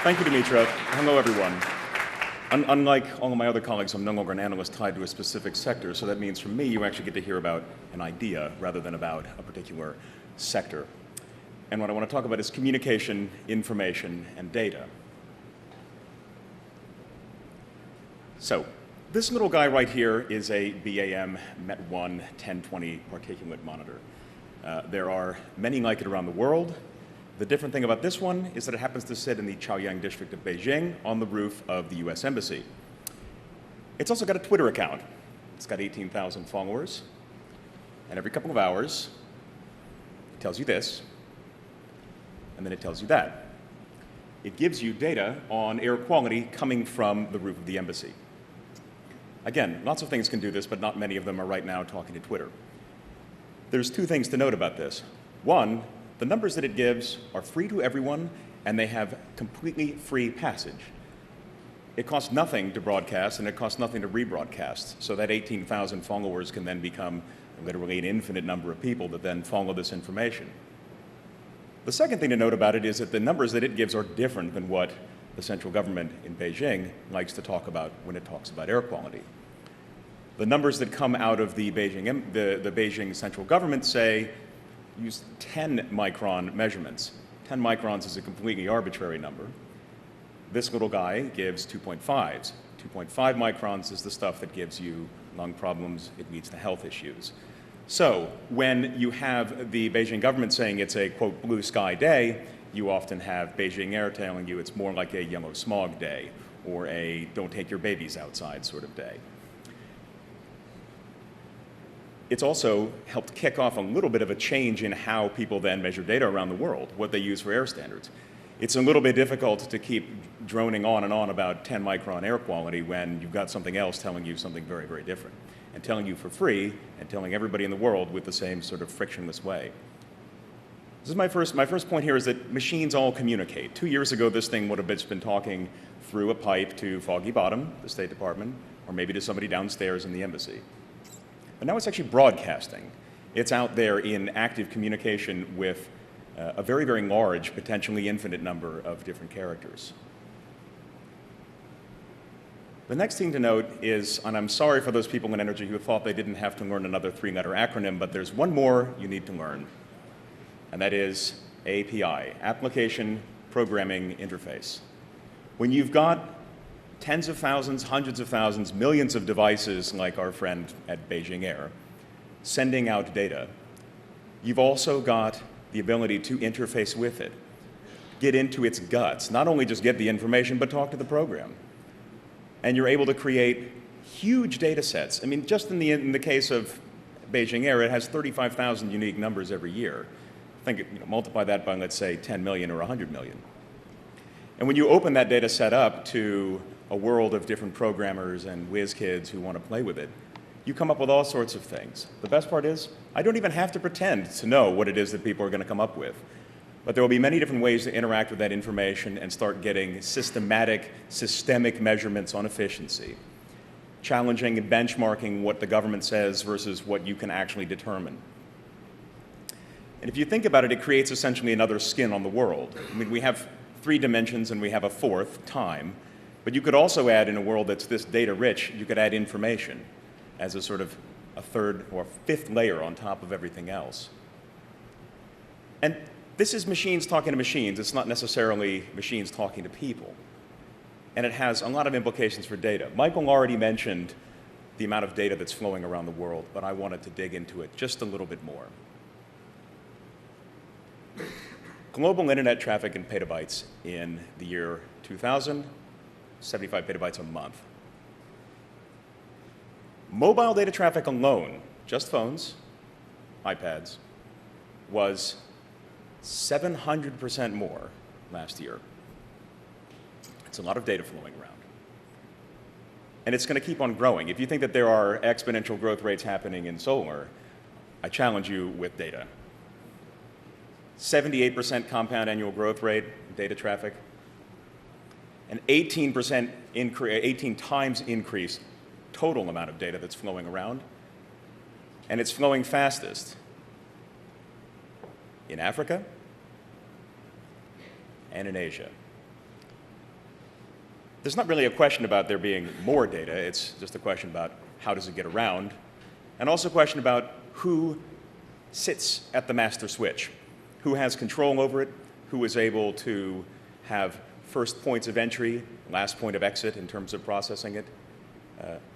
Thank you, Dimitra. Hello, everyone. Unlike all of my other colleagues, I'm no longer an analyst tied to a specific sector, so that means for me, you actually get to hear about an idea rather than about a particular sector. And what I want to talk about is communication, information, and data. So, this little guy right here is a BAM MET1 1020 particulate monitor. There are many like it around the world. The different thing about this one is that it happens to sit in the Chaoyang district of Beijing on the roof of the US Embassy. It's also got a Twitter account. It's got 18,000 followers. And every couple of hours, it tells you this, and then it tells you that. It gives you data on air quality coming from the roof of the embassy. Again, lots of things can do this, but not many of them are right now talking to Twitter. There's two things to note about this. One, the numbers that it gives are free to everyone, and they have completely free passage. It costs nothing to broadcast, and it costs nothing to rebroadcast, so that 18,000 followers can then become literally an infinite number of people that then follow this information. The second thing to note about it is that the numbers that it gives are different than what the central government in Beijing likes to talk about when it talks about air quality. The numbers that come out of the Beijing central government say use 10 micron measurements. 10 microns is a completely arbitrary number. This little guy gives 2.5s. 2.5 microns is the stuff that gives you lung problems, it leads to health issues. So when you have the Beijing government saying it's a, quote, blue sky day, you often have Beijing Air telling you it's more like a yellow smog day or a don't take your babies outside sort of day. It's also helped kick off a little bit of a change in how people then measure data around the world, what they use for air standards. It's a little bit difficult to keep droning on and on about 10 micron air quality when you've got something else telling you something very, very different, and telling you for free and telling everybody in the world with the same sort of frictionless way. This is my first point here is that machines all communicate. 2 years ago, this thing would have just been talking through a pipe to Foggy Bottom, the State Department, or maybe to somebody downstairs in the embassy. But now it's actually broadcasting. It's out there in active communication with a very, very large, potentially infinite number of different characters. The next thing to note is, and I'm sorry for those people in energy who thought they didn't have to learn another 3-letter acronym, but there's one more you need to learn, and that is API, Application Programming Interface. When you've got tens of thousands, hundreds of thousands, millions of devices like our friend at Beijing Air sending out data, you've also got the ability to interface with it, get into its guts, not only just get the information, but talk to the program. And you're able to create huge data sets. I mean, just in the case of Beijing Air, it has 35,000 unique numbers every year. Multiply that by, let's say, 10 million or 100 million. And when you open that data set up to a world of different programmers and whiz kids who want to play with it, you come up with all sorts of things. The best part is, I don't even have to pretend to know what it is that people are going to come up with. But there will be many different ways to interact with that information and start getting systemic measurements on efficiency, challenging and benchmarking what the government says versus what you can actually determine. And if you think about it, it creates essentially another skin on the world. I mean, we have 3 dimensions and we have a 4th, time. But you could also add, in a world that's this data rich, you could add information as a sort of a 3rd or 5th layer on top of everything else. And this is machines talking to machines. It's not necessarily machines talking to people. And it has a lot of implications for data. Michael already mentioned the amount of data that's flowing around the world, but I wanted to dig into it just a little bit more. Global internet traffic in petabytes in the year 2000, 75 petabytes a month. Mobile data traffic alone, just phones, iPads, was 700% more last year. It's a lot of data flowing around. And it's going to keep on growing. If you think that there are exponential growth rates happening in solar, I challenge you with data. 78% compound annual growth rate in data traffic, an 18 times increase total amount of data that's flowing around, and it's flowing fastest in Africa and in Asia. there's not really a question about there being more data. It's just a question about how does it get around, and also a question about who sits at the master switch, who has control over it, who is able to have first points of entry, last point of exit in terms of processing it,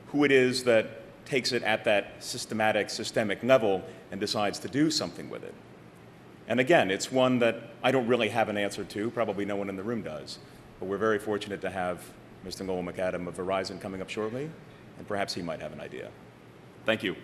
who it is that takes it at that systemic level and decides to do something with it. And again, it's one that I don't really have an answer to, probably no one in the room does, but we're very fortunate to have Mr. Noel McAdam of Verizon coming up shortly, and perhaps he might have an idea. Thank you.